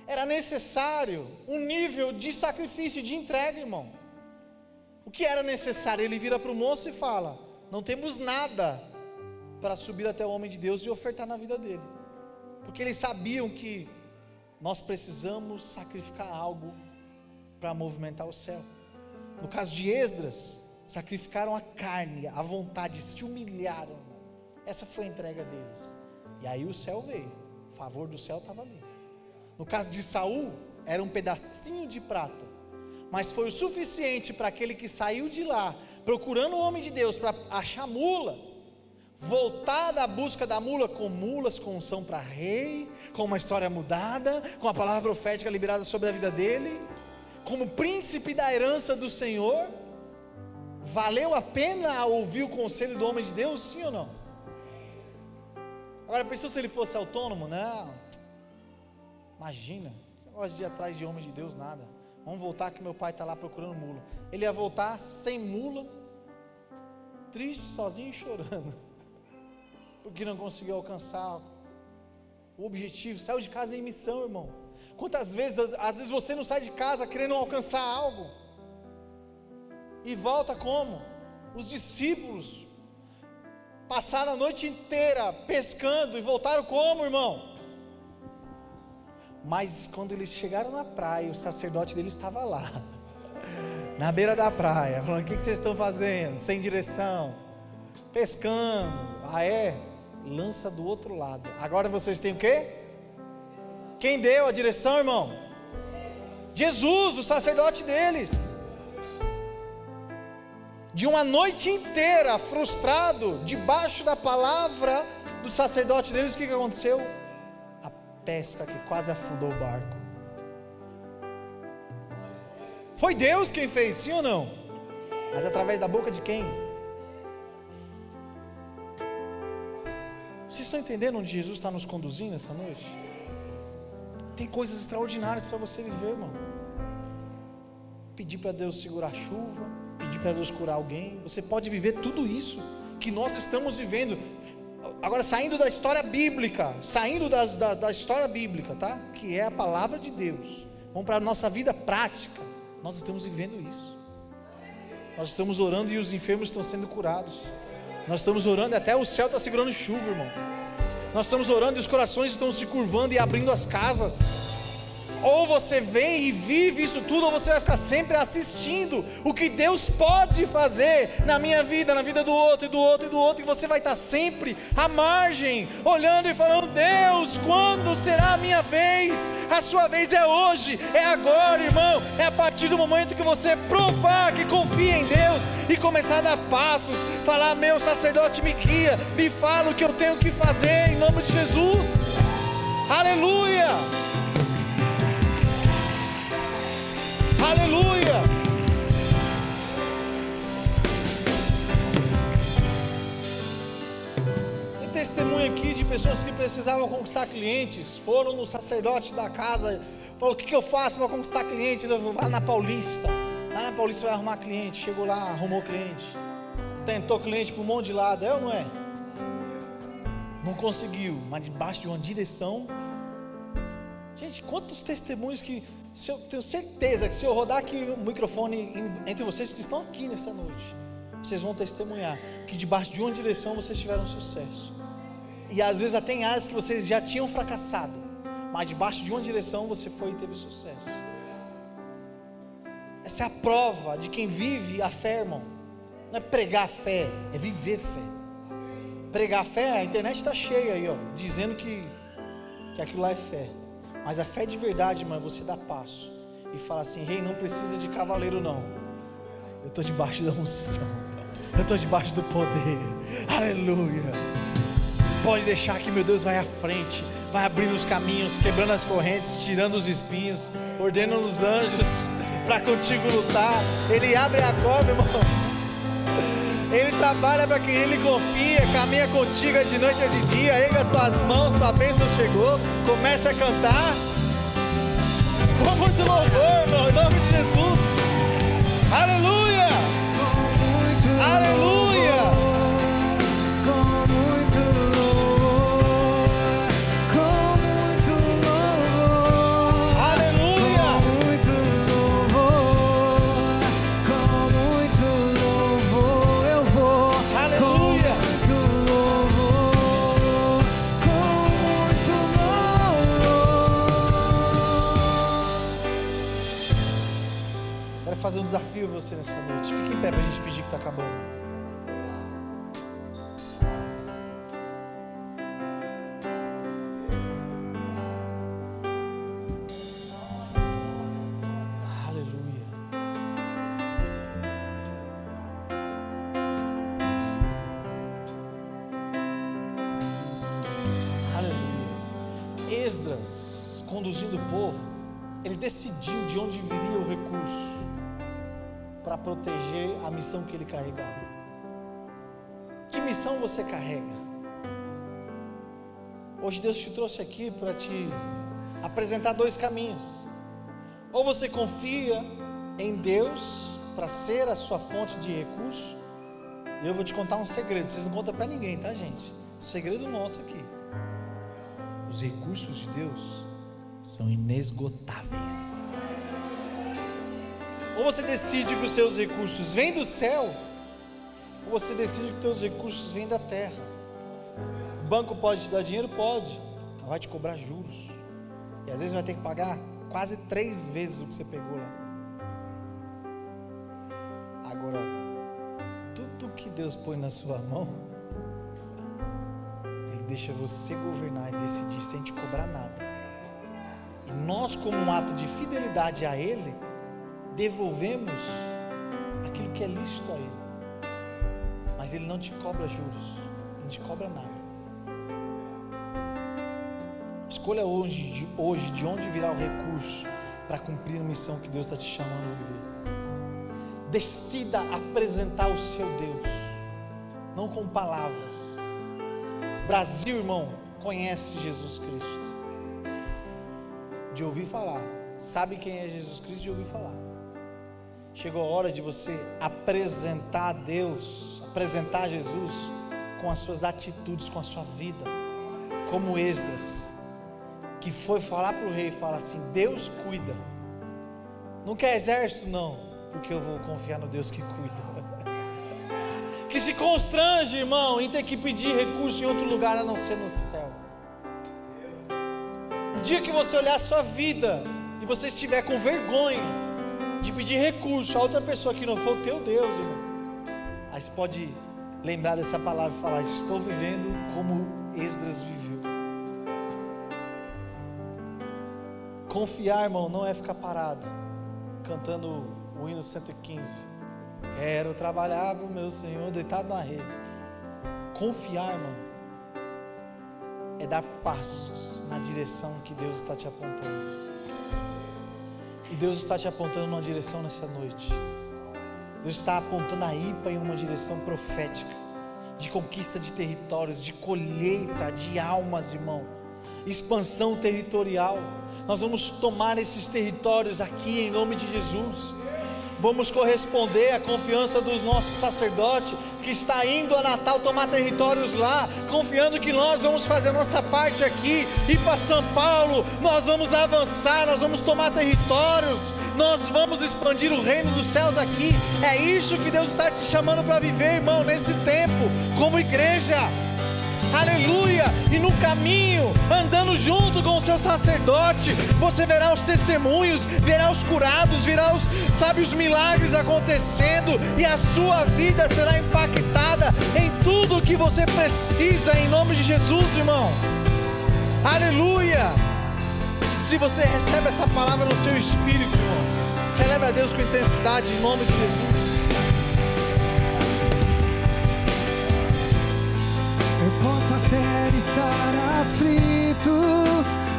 era necessário um nível de sacrifício e de entrega, irmão. O que era necessário? Ele vira para o moço e fala: não temos nada para subir até o homem de Deus e ofertar na vida dele, porque eles sabiam que nós precisamos sacrificar algo para movimentar o céu. No caso de Esdras, sacrificaram a carne, a vontade, se humilharam. Essa foi a entrega deles. E aí o céu veio, o favor do céu estava ali. No caso de Saul, era um pedacinho de prata, mas foi o suficiente para aquele que saiu de lá, procurando o homem de Deus para achar mula, voltar da busca da mula com mulas, com unção para rei, com uma história mudada, com a palavra profética liberada sobre a vida dele, como príncipe da herança do Senhor. Valeu a pena ouvir o conselho do homem de Deus, sim ou não? Agora, pensou se ele fosse autônomo? Não, imagina, esse negócio de ir atrás de homem de Deus, nada, vamos voltar que meu pai está lá procurando mula. Ele ia voltar sem mula, triste, sozinho e chorando, porque não conseguiu alcançar o objetivo. Saiu de casa em missão, irmão. Quantas vezes, às vezes você não sai de casa querendo alcançar algo, e volta como? Os discípulos passaram a noite inteira pescando e voltaram como, irmão? Mas quando eles chegaram na praia, o sacerdote deles estava lá, na beira da praia, falando: o que vocês estão fazendo? Sem direção, pescando. Ah, é? Lança do outro lado. Agora vocês têm o quê? Quem deu a direção, irmão? Jesus, o sacerdote deles. De uma noite inteira frustrado, debaixo da palavra do sacerdote deles, o que aconteceu? A pesca que quase afundou o barco. Foi Deus quem fez, sim ou não? Mas através da boca de quem? Vocês estão entendendo onde Jesus está nos conduzindo essa noite? Tem coisas extraordinárias para você viver, irmão. Pedir para Deus segurar a chuva, pedir para Deus curar alguém. Você pode viver tudo isso que nós estamos vivendo. Agora, saindo da história bíblica, saindo da história bíblica, tá? Que é a palavra de Deus, vamos para a nossa vida prática. Nós estamos vivendo isso. Nós estamos orando e os enfermos estão sendo curados. Nós estamos orando e até o céu está segurando chuva, irmão. Nós estamos orando e os corações estão se curvando e abrindo as casas. Ou você vem e vive isso tudo, ou você vai ficar sempre assistindo o que Deus pode fazer na minha vida, na vida do outro, e do outro, e do outro, e você vai estar sempre à margem, olhando e falando: Deus, quando será a minha vez? A sua vez é hoje, é agora, irmão. É a partir do momento que você provar que confia em Deus e começar a dar passos, falar: meu sacerdote me guia, me fala o que eu tenho que fazer, em nome de Jesus. Aleluia! Aleluia! Tem testemunho aqui de pessoas que precisavam conquistar clientes, foram no sacerdote da casa, falou: o que eu faço para conquistar cliente? Ele falou: vai na Paulista, lá na Paulista vai arrumar cliente. Chegou lá, arrumou cliente, tentou cliente por um monte de lado, é ou não é? Não conseguiu, mas debaixo de uma direção. Gente, quantos testemunhos que, eu tenho certeza que se eu rodar aqui o microfone entre vocês que estão aqui nessa noite, vocês vão testemunhar que debaixo de uma direção vocês tiveram sucesso. E às vezes até em áreas que vocês já tinham fracassado, mas debaixo de uma direção você foi e teve sucesso. Essa é a prova de quem vive a fé, irmão. Não é pregar a fé, é viver fé. Pregar a fé, a internet está cheia aí, ó, dizendo que aquilo lá é fé. Mas a fé de verdade, irmão, é você dar passo e falar assim: rei, não precisa de cavaleiro não, Eu estou debaixo da unção, eu estou debaixo do poder. Aleluia. Pode deixar que meu Deus vai à frente, vai abrindo os caminhos, quebrando as correntes, tirando os espinhos, ordenando os anjos para contigo lutar. Ele abre a cova, irmão. Ele trabalha para quem Ele confia, caminha contigo é de noite, é de dia. Erga as tuas mãos, tua bênção chegou. Comece a cantar com muito louvor, irmão, em nome de Jesus. Aleluia, aleluia. Fazer um desafio a você nessa noite. Fique em pé para a gente fingir que está acabando. Aleluia. Aleluia. Esdras, conduzindo o povo, ele decidiu de onde viria o recurso para proteger a missão que ele carregava. Que missão você carrega? Hoje Deus te trouxe aqui para te apresentar dois caminhos. Ou você confia em Deus para ser a sua fonte de recurso. E eu vou te contar um segredo, vocês não contam para ninguém, tá, gente? Segredo nosso aqui. Os recursos de Deus são inesgotáveis. Ou você decide que os seus recursos vêm do céu, ou você decide que os seus recursos vêm da terra. O banco pode te dar dinheiro? Pode, mas vai te cobrar juros. E às vezes vai ter que pagar quase 3 vezes o que você pegou lá. Agora, tudo que Deus põe na sua mão, Ele deixa você governar e decidir sem te cobrar nada. E nós, como um ato de fidelidade a Ele, devolvemos aquilo que é lícito a Ele, mas Ele não te cobra juros, Ele não te cobra nada. Escolha hoje de onde virá o recurso para cumprir a missão que Deus está te chamando a viver. Decida apresentar o seu Deus, não com palavras. Brasil, irmão, conhece Jesus Cristo de ouvir falar, sabe quem é Jesus Cristo de ouvir falar. Chegou a hora de você apresentar a Deus, apresentar Jesus com as suas atitudes, com a sua vida, como Esdras, que foi falar para o rei e falar assim: Deus cuida, não quer exército não, porque eu vou confiar no Deus que cuida. Que se constrange, irmão, em ter que pedir recurso em outro lugar a não ser no céu. O dia que você olhar a sua vida e você estiver com vergonha de pedir recurso a outra pessoa que não for o teu Deus, irmão, aí você pode lembrar dessa palavra e falar: estou vivendo como Esdras viveu. Confiar, irmão, não é ficar parado cantando o hino 115. Quero trabalhar para o meu Senhor deitado na rede. Confiar, irmão, é dar passos na direção que Deus está te apontando. E Deus está te apontando numa direção nessa noite. Deus está apontando a IPA em uma direção profética, de conquista de territórios, de colheita de almas, irmão, expansão territorial. Nós vamos tomar esses territórios aqui em nome de Jesus. Vamos corresponder à confiança dos nossos sacerdotes, que está indo a Natal tomar territórios lá, confiando que nós vamos fazer a nossa parte aqui, ir para São Paulo, nós vamos avançar, nós vamos tomar territórios, nós vamos expandir o reino dos céus aqui. É isso que Deus está te chamando para viver, irmão, nesse tempo, como igreja. Aleluia. E no caminho, andando junto com o seu sacerdote, você verá os testemunhos, verá os curados, verá os milagres acontecendo, e a sua vida será impactada em tudo o que você precisa, em nome de Jesus, irmão. Aleluia. Se você recebe essa palavra no seu espírito, irmão, celebre a Deus com intensidade em nome de Jesus.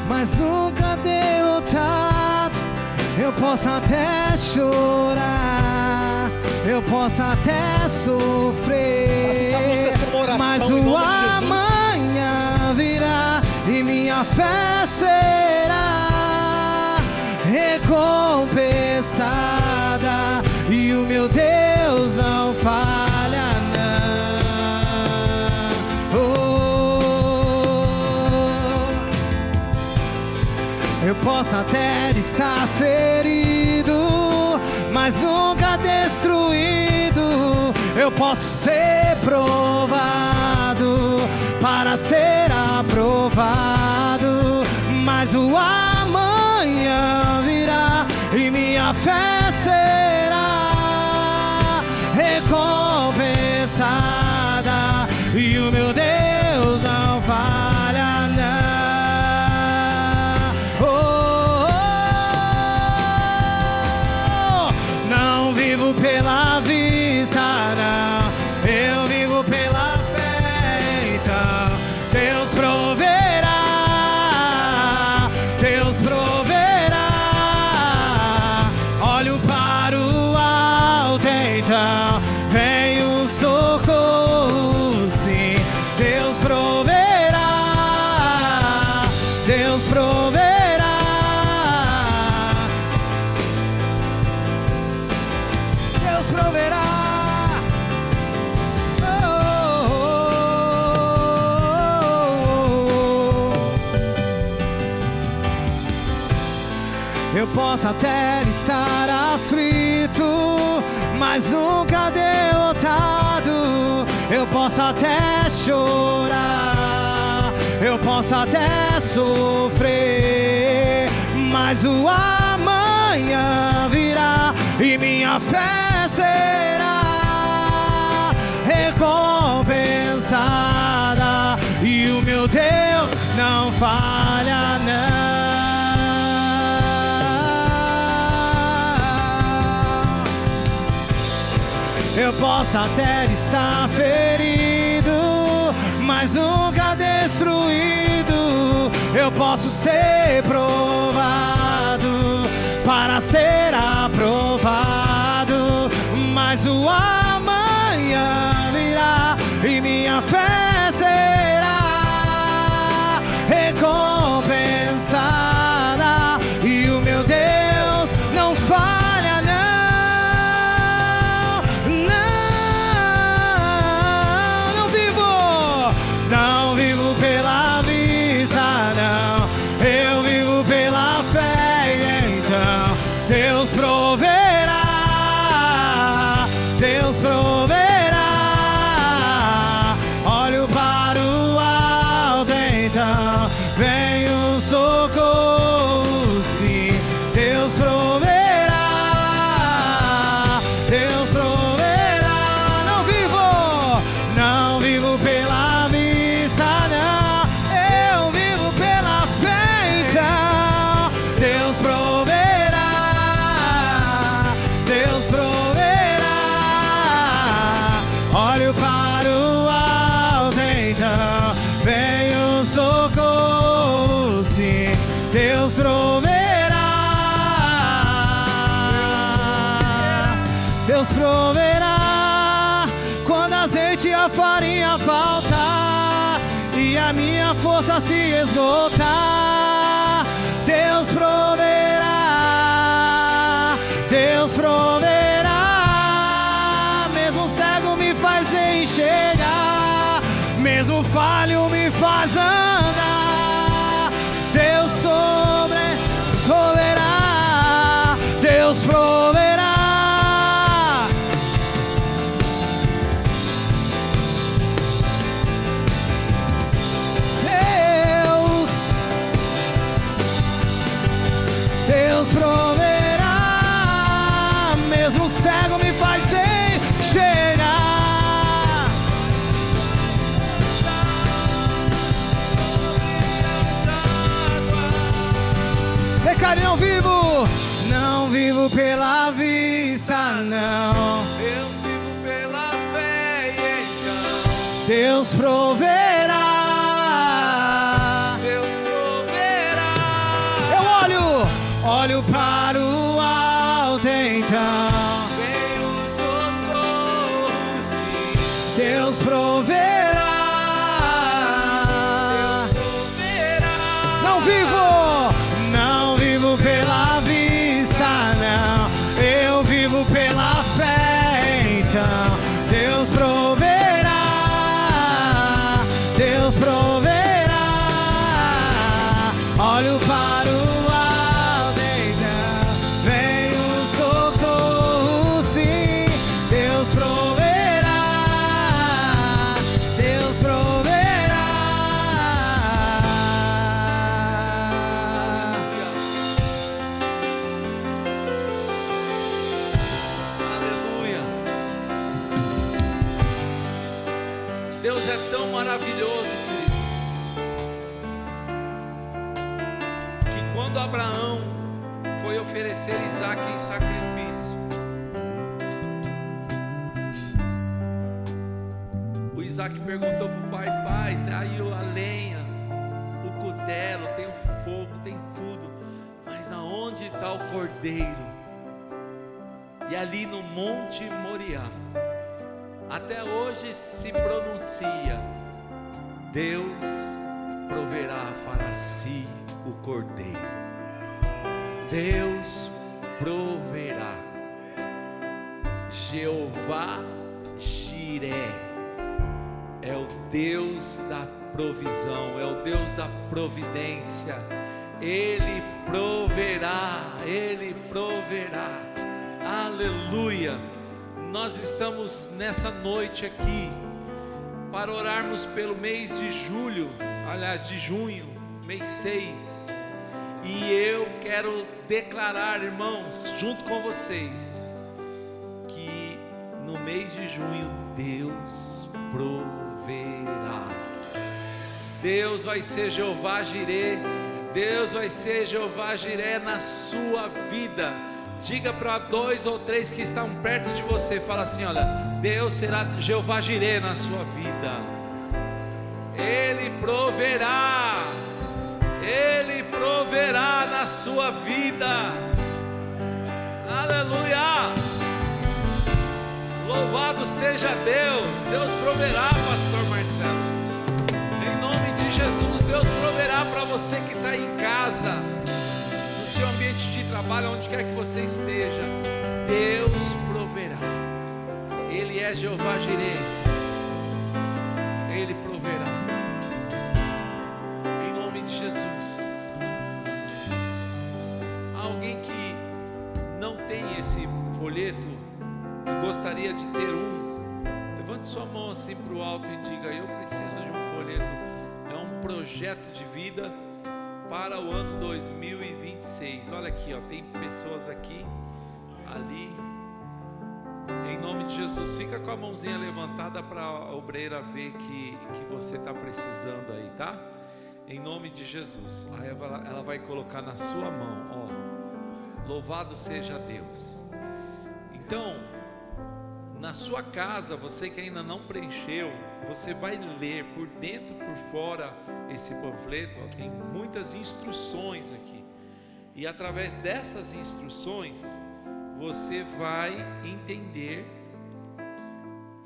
mas nunca derrotado. Eu posso até chorar, eu posso até sofrer, Faça essa música ser uma oração, mas em o nome de Jesus. amanhã virá e minha fé será recompensada, e o meu Deus não falha, não. Eu posso até estar ferido, mas nunca destruído. Eu posso ser provado para ser aprovado, mas o amanhã virá e minha fé será recompensada, e o meu Deus não falha, não. Pela vista, não, eu vivo pela fé. Então Deus proverá, Deus proverá. Olho para o alto, então vem o socorro, sim. Deus proverá, Deus proverá. Eu posso até estar aflito, mas nunca derrotado. Eu posso até chorar, eu posso até sofrer, mas o amanhã virá e minha fé será recompensada, e o meu Deus não falha, não. Eu posso até estar ferido, mas nunca destruído. Eu posso ser provado para ser aprovado, mas o amanhã virá e minha fé será recompensada, e o meu Deus não falha. Não vivo pela vista, não, eu vivo pela fé. Então Deus proverá, Deus proverá. Olho para o alto, então vem o socorro, sim. Deus proverá, Deus proverá. Não vivo pela vista, não, eu vivo pela fé. Então Deus proverá, Deus proverá. Olho para o alto, então vem o socorro, sim. Deus proverá, Deus proverá. Quando azeite e a farinha faltar e a minha força se esgotar, Deus proverá, Deus proverá. Mesmo cego me faz enxergar, mesmo falho me faz andar. Deus soberá, Deus proverá. Deus proverá, mesmo cego me faz enxergar. Recare, não vivo pela vista, não, eu vivo pela fé. Então Deus proverá, Deus proverá. olho para o alto então. Vem o socorro, sim. Deus proverá. Não vivo pela vista, não. Eu vivo pela fé, então. Deus proverá. Deus proverá. Olho para o alto, então. Vem o socorro, sim. Deus proverá. Deus proverá. Aleluia. Deus é tão maravilhoso, querido, que quando Abraão foi oferecer Isaque em sacrifício, o Isaque perguntou para o pai: pai, traiu a lenha, o cutelo, tem o fogo, tem tudo, mas aonde está o cordeiro? E ali no Monte Moriá, até hoje se pronuncia: Deus proverá para si o cordeiro. Deus proverá. Jeová Jiré é o Deus da provisão, é o Deus da providência. Ele proverá, Ele proverá. Aleluia. Nós estamos nessa noite aqui para orarmos pelo mês de julho, aliás, de junho, mês 6. E eu quero declarar, irmãos, junto com vocês, que no mês de junho Deus proverá. Deus vai ser Jeová Jiré. Deus vai ser Jeová Jiré na sua vida. Diga para 2 ou 3 que estão perto de você, fala assim: olha, Deus será Jeová Jiré na sua vida. Ele proverá. Ele proverá na sua vida. Aleluia. Louvado seja Deus. Deus proverá, pastor Marcelo. Em nome de Jesus, Deus proverá para você que está em casa, no seu ambiente de trabalho, onde quer que você esteja. Deus proverá. Ele é Jeová Jiré. Ele proverá. Em nome de Jesus. Alguém que não tem esse folheto e gostaria de ter um, levante sua mão assim para o alto e diga: eu preciso de um folheto. É um projeto de vida para o ano 2026. Olha aqui, ó, tem pessoas aqui, ali. Em nome de Jesus, fica com a mãozinha levantada para a obreira ver que você está precisando aí, tá? Em nome de Jesus. Aí ela vai colocar na sua mão, ó. Louvado seja Deus. Então, na sua casa, você que ainda não preencheu, você vai ler por dentro, por fora esse panfleto, ó, tem muitas instruções aqui. E através dessas instruções, você vai entender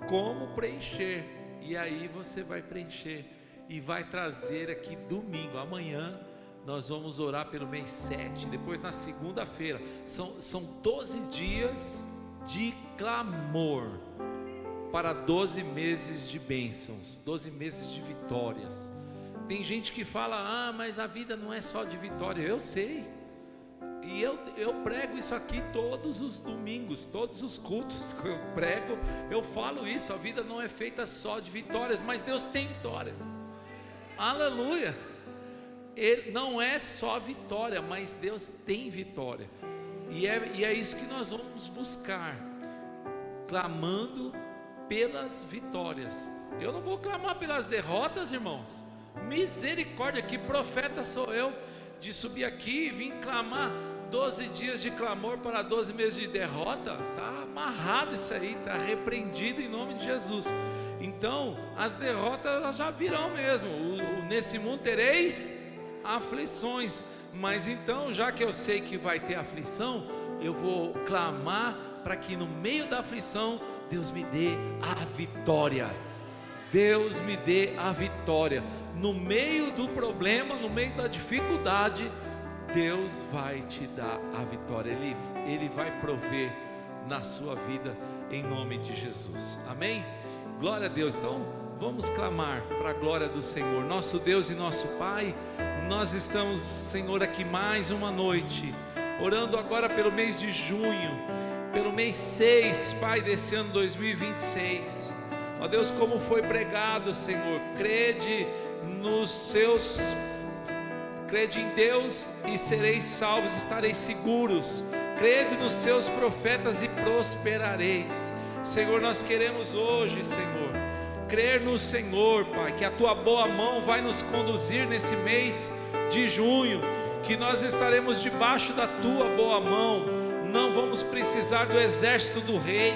como preencher. E aí você vai preencher e vai trazer aqui domingo, amanhã nós vamos orar pelo mês 7, depois na segunda-feira, são 12 dias de clamor para 12 meses de bênçãos, 12 meses de vitórias. Tem gente que fala: mas a vida não é só de vitória. Eu sei, e eu prego isso aqui todos os domingos, todos os cultos que eu prego, eu falo isso. A vida não é feita só de vitórias, mas Deus tem vitória. Aleluia. Ele não é só vitória, mas Deus tem vitória. E é isso que nós vamos buscar, clamando pelas vitórias. Eu não vou clamar pelas derrotas, irmãos. Misericórdia, que profeta sou eu de subir aqui e vir clamar 12 dias de clamor para 12 meses de derrota? Está amarrado isso aí, está repreendido em nome de Jesus. Então, as derrotas elas já virão mesmo. Nesse mundo tereis aflições, mas então, já que eu sei que vai ter aflição, eu vou clamar para que no meio da aflição Deus me dê a vitória. Deus me dê a vitória. No meio do problema, no meio da dificuldade, Deus vai te dar a vitória. Ele vai prover na sua vida, em nome de Jesus. Amém? Glória a Deus. Então vamos clamar para a glória do Senhor. Nosso Deus e nosso Pai, nós estamos, Senhor, aqui mais uma noite, orando agora pelo mês de junho, pelo mês 6, Pai, desse ano 2026. Ó Deus, como foi pregado, Senhor, crede em Deus e sereis salvos, estareis seguros. Crede nos seus profetas e prosperareis. Senhor, nós queremos hoje, Senhor, crer no Senhor, Pai, que a Tua boa mão vai nos conduzir nesse mês de junho, que nós estaremos debaixo da Tua boa mão. Não vamos precisar do exército do rei,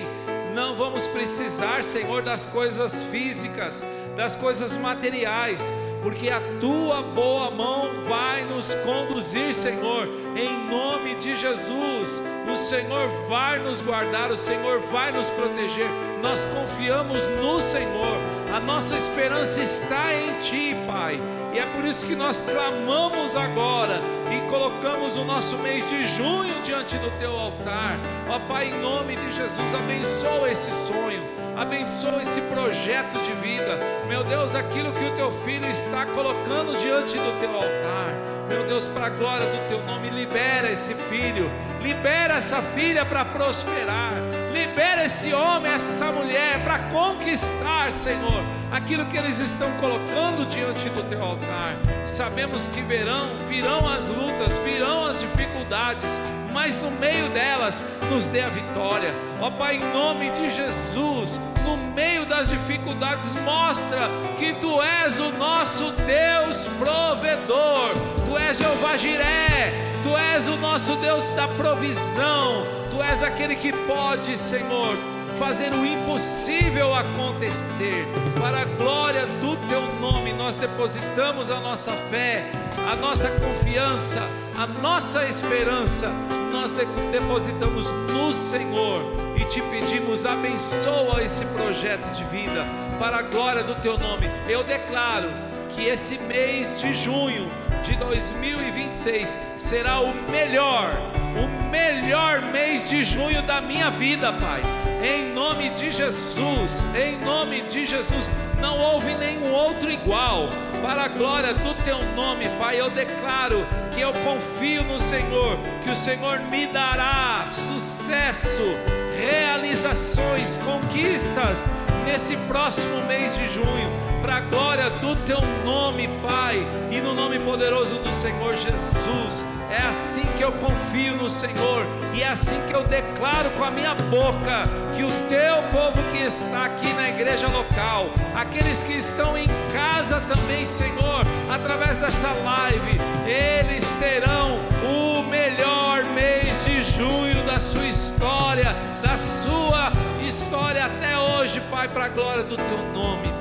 não vamos precisar, Senhor, das coisas físicas, das coisas materiais, porque a Tua boa mão vai nos conduzir, Senhor, em nome de Jesus. O Senhor vai nos guardar, o Senhor vai nos proteger. Nós confiamos no Senhor, a nossa esperança está em Ti, Pai, e é por isso que nós clamamos agora e colocamos o nosso mês de junho diante do Teu altar. Ó Pai, em nome de Jesus, abençoa esse sonho, abençoa esse projeto de vida, meu Deus, aquilo que o Teu Filho está colocando diante do Teu altar, meu Deus, para a glória do Teu nome. Libera esse filho, libera essa filha para prosperar, libera esse homem, essa mulher para conquistar, Senhor, aquilo que eles estão colocando diante do Teu altar. Sabemos que virão as lutas, virão as dificuldades, mas no meio delas nos dê a vitória. Ó Pai, em nome de Jesus, no meio das dificuldades, mostra que Tu és o nosso Deus provedor. Tu és Jeová Jiré, Tu és o nosso Deus da provisão. Tu és aquele que pode, Senhor, fazer o impossível acontecer. Para a glória do Teu nome, nós depositamos a nossa fé, a nossa confiança, a nossa esperança. Nós depositamos no Senhor e Te pedimos, abençoa esse projeto de vida, para a glória do Teu nome. Eu declaro que esse mês de junho de 2026 será o melhor mês de junho da minha vida, Pai, em nome de Jesus, em nome de Jesus. Não houve nenhum outro igual, para a glória do Teu nome, Pai. Eu declaro que eu confio no Senhor, que o Senhor me dará sucesso, realizações, conquistas nesse próximo mês de junho, para a glória do Teu nome, Pai, e no nome poderoso do Senhor Jesus. É assim que eu confio no Senhor, e é assim que eu declaro com a minha boca, que o Teu povo que está aqui na igreja local, aqueles que estão em casa também, Senhor, através dessa live, eles terão o melhor mês de junho da sua história, até hoje, Pai, para a glória do Teu nome.